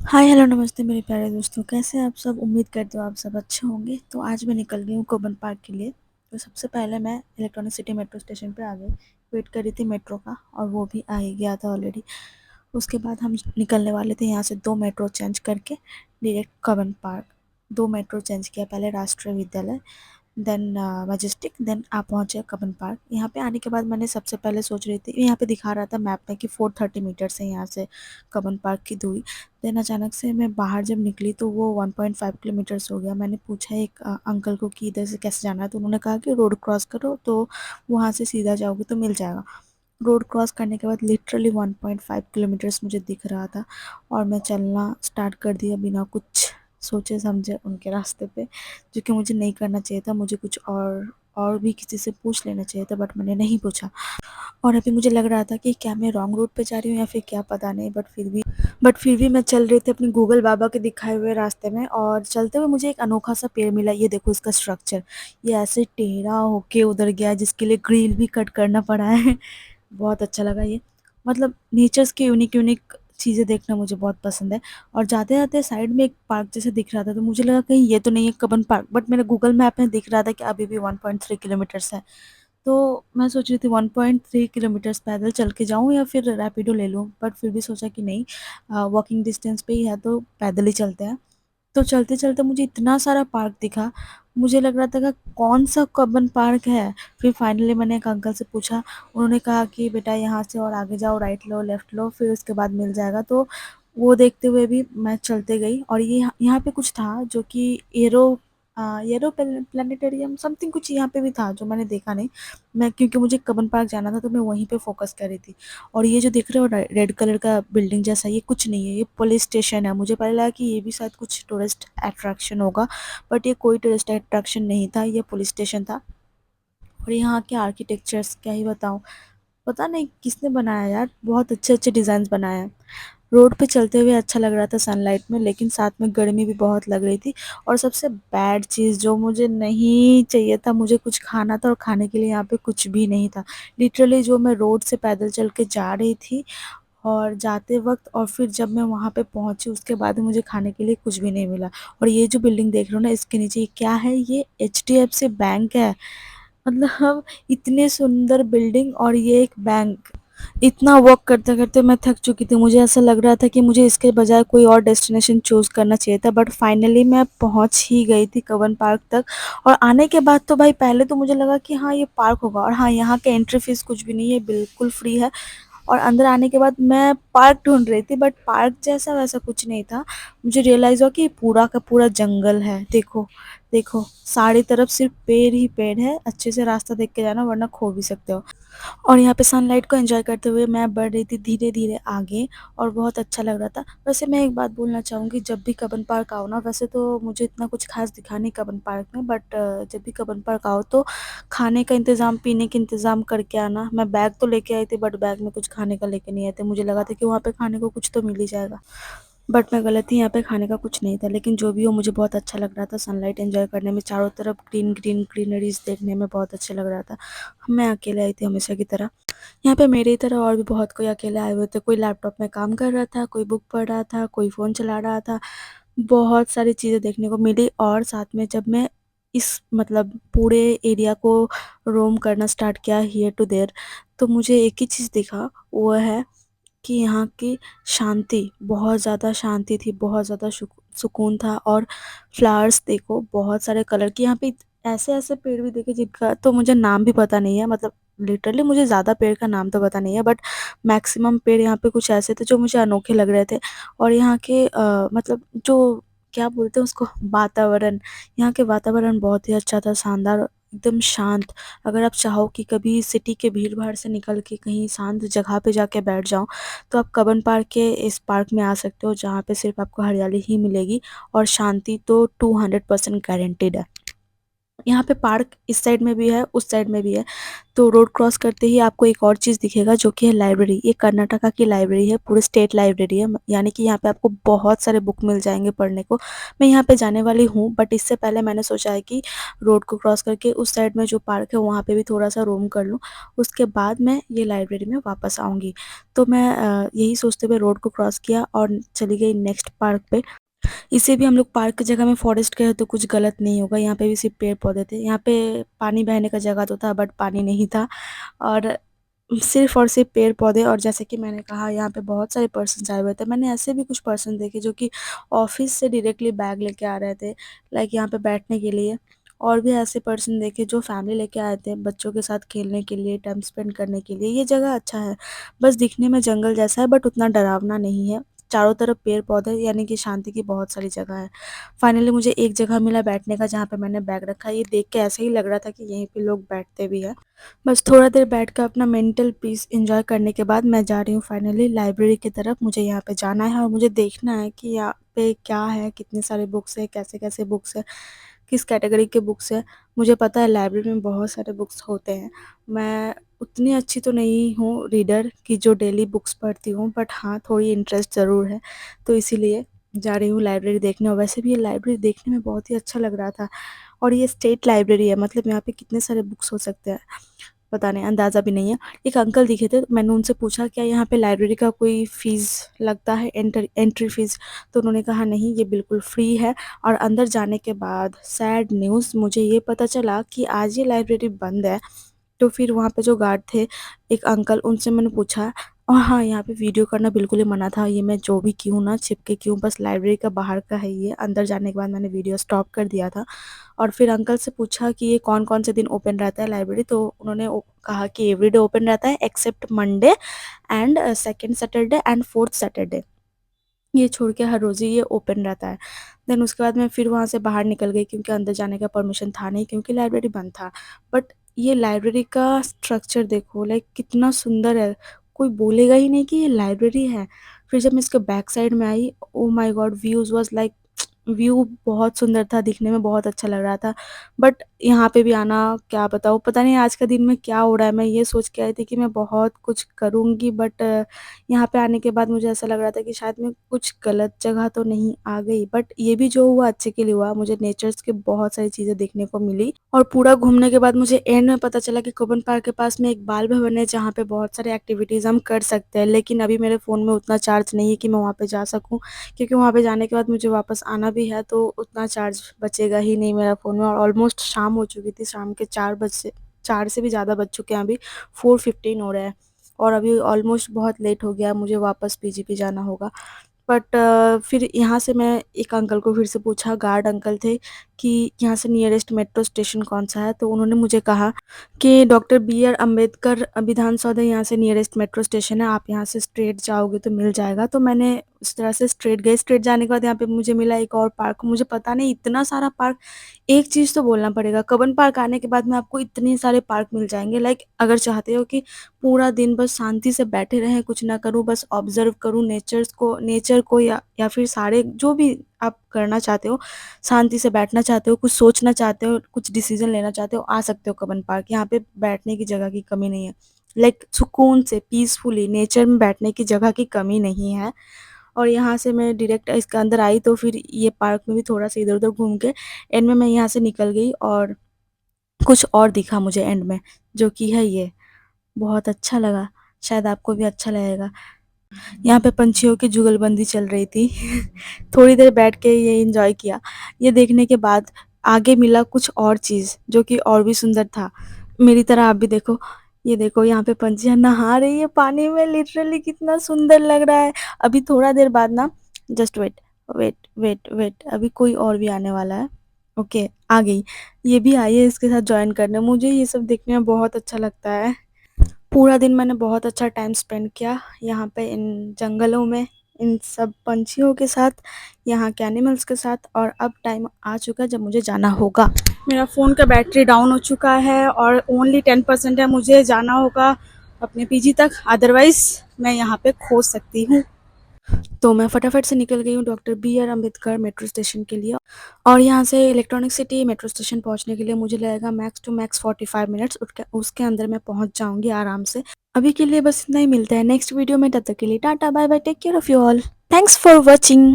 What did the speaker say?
Hi hello नमस्ते मेरे प्यारे दोस्तों, कैसे हैं आप सब। उम्मीद करती हूँ आप सब अच्छे होंगे। तो आज मैं निकल गई हूँ कब्बन पार्क के लिए। तो सबसे पहले मैं इलेक्ट्रॉनिक सिटी मेट्रो स्टेशन पे आ गई। वेट कर रही थी मेट्रो का और वो भी आ ही गया था ऑलरेडी। उसके बाद हम निकलने वाले थे यहाँ से 2 मेट्रो चेंज करके direct Cubbon park. 2 metro change किया, पहले राष्ट्रीय विद्यालय, देन मैजेस्टिक, देन आप पहुँचे कब्बन पार्क। यहाँ पे आने के बाद मैंने सबसे पहले सोच रही थी, यहाँ पे दिखा रहा था मैप में कि 430 मीटर्स है यहाँ से कब्बन पार्क की दूरी। देन अचानक से मैं बाहर जब निकली तो वो 1.5 किलोमीटर्स हो गया। मैंने पूछा एक अंकल को कि इधर से कैसे जाना है, तो उन्होंने कहा कि रोड क्रॉस करो तो वहाँ से सीधा जाओगे तो मिल जाएगा। रोड क्रॉस करने के बाद लिटरली 1.5 किलोमीटर्स मुझे दिख रहा था और मैं चलना स्टार्ट कर दिया बिना कुछ सोचे समझे उनके रास्ते पे, जो कि मुझे नहीं करना चाहिए था। मुझे कुछ और भी किसी से पूछ लेना चाहिए था, बट मैंने नहीं पूछा। और अभी मुझे लग रहा था कि क्या मैं रॉन्ग रूट पे जा रही हूँ या फिर क्या, पता नहीं। बट फिर भी मैं चल रही थी अपनी गूगल बाबा के दिखाए हुए रास्ते में, और चलते हुए मुझे एक अनोखा सा पेड़ मिला। ये देखो इसका स्ट्रक्चर, ये ऐसे टेढ़ा होके उधर गया जिसके लिए ग्रिल भी कट करना पड़ा है। बहुत अच्छा लगा ये। मतलब नेचर्स की यूनिक यूनिक चीज़ें देखना मुझे बहुत पसंद है। और जाते जाते साइड में एक पार्क जैसे दिख रहा था, तो मुझे लगा कहीं ये तो नहीं है कब्बन पार्क, बट मेरे गूगल मैप में दिख रहा था कि अभी भी 1.3 किलोमीटर्स है। तो मैं सोच रही थी 1.3 किलोमीटर्स पैदल चल के जाऊँ या फिर रैपिडो ले लूँ, बट फिर भी सोचा कि नहीं, वॉकिंग डिस्टेंस पे ही है तो पैदल ही चलते हैं। तो चलते-चलते मुझे इतना सारा पार्क दिखा, मुझे लग रहा था कि कौन-सा कब्बन पार्क है। फिर फाइनली मैंने एक अंकल से पूछा, उन्होंने कहा कि बेटा यहाँ से और आगे जाओ, राइट लो, लेफ्ट लो, फिर उसके बाद मिल जाएगा। तो वो देखते हुए भी मैं चलते गई, और ये यहाँ यहाँ पे कुछ था जो कि येरो प्लानिटेरियम समथिंग कुछ यहाँ पे भी था जो मैंने देखा नहीं। मैं, क्योंकि मुझे कब्बन पार्क जाना था तो मैं वहीं पे फ़ोकस कर रही थी। और ये जो दिख रहे हो रेड कलर का बिल्डिंग जैसा, ये कुछ नहीं है, ये पुलिस स्टेशन है। मुझे पहले लगा कि ये भी शायद कुछ टूरिस्ट अट्रैक्शन होगा, बट ये कोई टूरिस्ट अट्रैक्शन नहीं था, ये पुलिस स्टेशन था। और यहाँ के आर्किटेक्चर्स क्या ही बताऊँ, पता नहीं किसने बनाया यार, बहुत अच्छे अच्छे डिज़ाइंस बनाए हैं। रोड पे चलते हुए अच्छा लग रहा था सनलाइट में, लेकिन साथ में गर्मी भी बहुत लग रही थी। और सबसे बैड चीज़ जो मुझे नहीं चाहिए था, मुझे कुछ खाना था और खाने के लिए यहाँ पे कुछ भी नहीं था। लिटरली जो मैं रोड से पैदल चल के जा रही थी और जाते वक़्त, और फिर जब मैं वहाँ पे पहुँची उसके बाद भी मुझे खाने के लिए कुछ भी नहीं मिला। और ये जो बिल्डिंग देख रहे हो ना, इसके नीचे ये क्या है, ये एचडीएफसी बैंक है। मतलब इतनी सुंदर बिल्डिंग और ये एक बैंक। इतना वॉक करते-करते मैं थक चुकी थी। मुझे ऐसा लग रहा था कि मुझे इसके बजाय कोई और डेस्टिनेशन चूज़ करना चाहिए था, बट फाइनली मैं पहुँच ही गई थी कब्बन पार्क तक। और आने के बाद तो भाई पहले तो मुझे लगा कि हाँ, ये पार्क होगा, और हाँ, यहाँ का एंट्री फ़ीस कुछ भी नहीं है, बिल्कुल फ्री है। और अंदर आने के बाद मैं पार्क ढूँढ रही थी, बट पार्क जैसा वैसा कुछ नहीं था। मुझे रियलाइज़ हुआ कि ये पूरा का पूरा जंगल है। देखो, देखो, सारी तरफ सिर्फ़ पेड़ ही पेड़ है। अच्छे से रास्ता देख के जाना वरना खो भी सकते हो। और यहाँ पे सनलाइट को एंजॉय करते हुए मैं बढ़ रही थी धीरे-धीरे आगे, और बहुत अच्छा लग रहा था। वैसे मैं एक बात बोलना चाहूँगी, जब भी कब्बन पार्क आओ ना, वैसे तो मुझे इतना कुछ ख़ास दिखा नहीं कब्बन पार्क में, बट जब भी कब्बन पार्क आओ तो खाने का इंतज़ाम, पीने का इंतज़ाम करके आना। मैं बैग तो लेके आई थी, बट बैग में कुछ खाने का लेके नहीं आए थे। मुझे लगा था कि वहाँ पे खाने को कुछ तो मिल ही जाएगा। बट मैं गलत थी, यहाँ पे खाने का कुछ नहीं था। लेकिन जो भी हो, मुझे बहुत अच्छा लग रहा था सनलाइट एंजॉय करने में, चारों तरफ ग्रीन ग्रीन ग्रीनरीज देखने में बहुत अच्छा लग रहा था। मैं अकेले आई थी हमेशा की तरह। यहाँ पे मेरी तरह और भी बहुत कोई अकेले आए हुए थे। कोई लैपटॉप में काम कर रहा था, कोई बुक पढ़ रहा था, कोई फ़ोन चला रहा था। बहुत सारी चीज़ें देखने को मिली। और साथ में जब मैं इस मतलब पूरे एरिया को रोम करना स्टार्ट किया हियर टू देयर, तो मुझे एक ही चीज़ दिखा, वो है कि यहाँ की शांति, बहुत ज़्यादा शांति थी, बहुत ज़्यादा सुकून था। और फ्लावर्स देखो, बहुत सारे कलर के यहाँ पे ऐसे-ऐसे पेड़ भी देखे जिनका तो मुझे नाम भी पता नहीं है। मतलब लिटरली मुझे ज़्यादा पेड़ का नाम तो पता नहीं है, बट मैक्सिमम पेड़ यहाँ पे कुछ ऐसे थे जो मुझे अनोखे लग रहे थे। और यहाँ के मतलब जो क्या बोलते हैं उसको, वातावरण, यहाँ के वातावरण बहुत ही अच्छा था, शानदार, एकदम शांत। अगर आप चाहो कि कभी सिटी के भीड़-भाड़ से निकल के कहीं शांत जगह पे जाके बैठ जाओ, तो आप कब्बन पार्क के इस पार्क में आ सकते हो, जहाँ पे सिर्फ़ आपको हरियाली ही मिलेगी और शांति तो 200% गारंटीड है। यहाँ पे पार्क इस साइड में भी है, उस साइड में भी है। तो रोड क्रॉस करते ही आपको एक और चीज़ दिखेगा जो कि है लाइब्रेरी। ये कर्नाटका की लाइब्रेरी है, पूरी स्टेट लाइब्रेरी है। यानी कि यहाँ पे आपको बहुत सारे बुक मिल जाएँगे पढ़ने को। मैं यहाँ पे जाने वाली हूँ, बट इससे पहले मैंने सोचा है कि रोड को क्रॉस करके उस साइड में जो पार्क है वहाँ पे भी थोड़ा-सा रोम कर लूँ। उसके बाद मैं ये लाइब्रेरी में वापस आऊँगी। तो मैं यही सोचते हुए रोड को क्रॉस किया और चली गई नेक्स्ट पार्क पे। इसे भी हम लोग पार्क की जगह में फॉरेस्ट कहे तो कुछ गलत नहीं होगा। यहाँ पे भी सिर्फ पेड़ पौधे थे। यहाँ पे पानी बहने का जगह तो था, बट पानी नहीं था। और सिर्फ और सिर्फ पेड़ पौधे। और जैसे कि मैंने कहा, यहाँ पे बहुत सारे पर्सन आए हुए थे। मैंने ऐसे भी कुछ पर्सन देखे जो कि ऑफिस से डायरेक्टली बैग लेके आ रहे थे, लाइक यहाँ पे बैठने के लिए। और भी ऐसे पर्सन देखे जो फैमिली लेके आए थे बच्चों के साथ खेलने के लिए, टाइम स्पेंड करने के लिए। ये जगह अच्छा है, बस दिखने में जंगल जैसा है, बट उतना डरावना नहीं है। चारों तरफ पेड़ पौधे, यानी कि शांति की बहुत सारी जगह है। फाइनली मुझे एक जगह मिला बैठने का जहाँ पे मैंने बैग रखा। ये देख के ऐसे ही लग रहा था कि यहीं पे लोग बैठते भी हैं। बस थोड़ा देर बैठ कर अपना मेंटल पीस एंजॉय करने के बाद मैं जा रही हूँ फाइनली लाइब्रेरी की तरफ। मुझे यहाँ पे जाना है और मुझे देखना है कि यहाँ पे क्या है, कितने सारे बुक्स है, कैसे कैसे बुक्स है, किस कैटेगरी के बुक्स है। मुझे पता है लाइब्रेरी में बहुत सारे बुक्स होते हैं। मैं उतनी अच्छी तो नहीं हूँ रीडर कि जो डेली बुक्स पढ़ती हूँ, बट हाँ थोड़ी इंटरेस्ट ज़रूर है। तो इसीलिए जा रही हूँ लाइब्रेरी देखने। और वैसे भी ये लाइब्रेरी देखने में बहुत ही अच्छा लग रहा था। और ये स्टेट लाइब्रेरी है, मतलब यहाँ पे कितने सारे बुक्स हो सकते हैं पता नहीं, अंदाज़ा भी नहीं है। एक अंकल दिखे थे, मैंने उनसे पूछा क्या यहाँ पे लाइब्रेरी का कोई फ़ीस लगता है, एंट्री फ़ीस? तो उन्होंने कहा नहीं, ये बिल्कुल फ्री है। और अंदर जाने के बाद सैड न्यूज़ मुझे ये पता चला कि आज ये लाइब्रेरी बंद है। तो फिर वहाँ पे जो गार्ड थे, एक अंकल, उनसे मैंने पूछा। और हाँ, यहाँ पे वीडियो करना बिल्कुल ही मना था। ये मैं जो भी की हूँ ना, छिप के की हूँ, बस लाइब्रेरी का बाहर का है ये। अंदर जाने के बाद मैंने वीडियो स्टॉप कर दिया था। और फिर अंकल से पूछा कि ये कौन-कौन से दिन ओपन रहता है लाइब्रेरी? तो उन्होंने कहा कि एवरीडे ओपन रहता है except Monday and second Saturday and fourth Saturday. ये छोड़ के हर रोज़ ही ये ओपन रहता है। देन उसके बाद मैं फिर वहाँ से बाहर निकल गई क्योंकि अंदर जाने का परमिशन था नहीं, क्योंकि लाइब्रेरी बंद था। बट ये लाइब्रेरी का स्ट्रक्चर देखो, लाइक कितना सुंदर है। कोई बोलेगा ही नहीं कि ये लाइब्रेरी है। फिर जब मैं इसके बैक साइड में आई, oh my god! Views was like, view बहुत सुंदर था, दिखने में बहुत अच्छा लग रहा था। बट यहाँ पे भी आना, क्या बताऊँ, पता नहीं आज का दिन में क्या हो रहा है। मैं ये सोच के आई थी कि मैं बहुत कुछ करूँगी, बट यहाँ पे आने के बाद मुझे ऐसा लग रहा था कि शायद मैं कुछ गलत जगह तो नहीं आ गई। बट ये भी जो हुआ अच्छे के लिए हुआ। मुझे नेचर्स की बहुत सारी चीज़ें देखने को मिली। और पूरा घूमने के बाद मुझे एंड में पता चला कि कूपन पार्क के पास में एक बाल भवन है जहाँ पे बहुत सारे एक्टिविटीज़ हम कर सकते हैं। लेकिन अभी मेरे फ़ोन में उतना चार्ज नहीं है कि मैं वहाँ पे जा सकूँ, क्योंकि वहाँ पे जाने के बाद मुझे वापस आना भी है, तो उतना चार्ज बचेगा ही नहीं मेरा फ़ोन में। और ऑलमोस्ट शाम हो चुकी थी, शाम के 4 बजे, 4 से भी ज़्यादा बज चुके हैं, अभी 4:15 हो रहे हैं। और अभी ऑलमोस्ट बहुत लेट हो गया, मुझे वापस पीजीपी जाना होगा। बट फिर यहाँ से मैं एक अंकल को फिर से पूछा, गार्ड अंकल थे, कि यहाँ से नियरेस्ट मेट्रो स्टेशन कौन-सा है? तो उन्होंने मुझे कहा कि डॉक्टर बी आर अम्बेडकर विधान सौधा यहाँ से नियरेस्ट मेट्रो स्टेशन है, आप यहाँ से स्ट्रेट जाओगे तो मिल जाएगा। तो मैंने उस तरह से स्ट्रेट गई। स्ट्रेट जाने के बाद यहाँ पे मुझे मिला एक और पार्क। मुझे पता नहीं इतना सारा पार्क। एक चीज़ तो बोलना पड़ेगा, कब्बन पार्क आने के बाद में आपको इतने सारे पार्क मिल जाएँगे। लाइक अगर चाहते हो कि पूरा दिन बस शांति से बैठे रहें, कुछ ना करूँ, बस ऑब्ज़र्व करूँ नेचर को, या फिर सारे जो भी आप करना चाहते हो, शांति से बैठना चाहते हो, कुछ सोचना चाहते हो, कुछ डिसीज़न लेना चाहते हो, आ सकते हो कब्बन पार्क। यहाँ पे बैठने की जगह की कमी नहीं है। लाइक सुकून से पीसफुली नेचर में बैठने की जगह की कमी नहीं है। और यहाँ से मैं डायरेक्ट इसके अंदर आई, तो फिर ये पार्क में भी थोड़ा-सा इधर-उधर घूम के एंड में मैं यहाँ से निकल गई। और कुछ और दिखा मुझे एंड में, जो कि है ये। बहुत अच्छा लगा, शायद आपको भी अच्छा लगेगा। यहाँ पे पंछियों की जुगलबंदी चल रही थी। थोड़ी देर बैठ के ये एन्जॉय किया। ये देखने के बाद आगे मिला कुछ और चीज़ जो कि और भी सुंदर था। मेरी तरह आप भी देखो, ये देखो यहाँ पे पंछियाँ नहा रही है पानी में, लिटरली कितना सुंदर लग रहा है। अभी थोड़ा देर बाद ना, जस्ट वेट, वेट, अभी कोई और भी आने वाला है। ओके, आ गई। ये भी आई है इसके साथ जॉइन करने। मुझे ये सब देखने में बहुत अच्छा लगता है। पूरा दिन मैंने बहुत अच्छा टाइम स्पेंड किया यहाँ पे, इन जंगलों में, इन सब पंछियों के साथ, यहाँ के एनिमल्स के साथ। और अब टाइम आ चुका है जब मुझे जाना होगा। मेरा फ़ोन का बैटरी डाउन हो चुका है और ओनली 10% है। मुझे जाना होगा अपने पीजी तक, अदरवाइज़ मैं यहाँ पे खो सकती हूँ। तो मैं फटाफट से निकल गई हूँ doctor B R Ambedkar metro station के लिए। और यहाँ से इलेक्ट्रॉनिक सिटी मेट्रो स्टेशन पहुँचने के लिए मुझे लगेगा मैक्स टू मैक्स 45 मिनट्स। उसके अंदर मैं पहुँच जाऊँगी आराम से। अभी के लिए बस इतना ही, मिलता है नेक्स्ट वीडियो में। तब तक के लिए tata bye bye, take care of you all. Thanks for watching.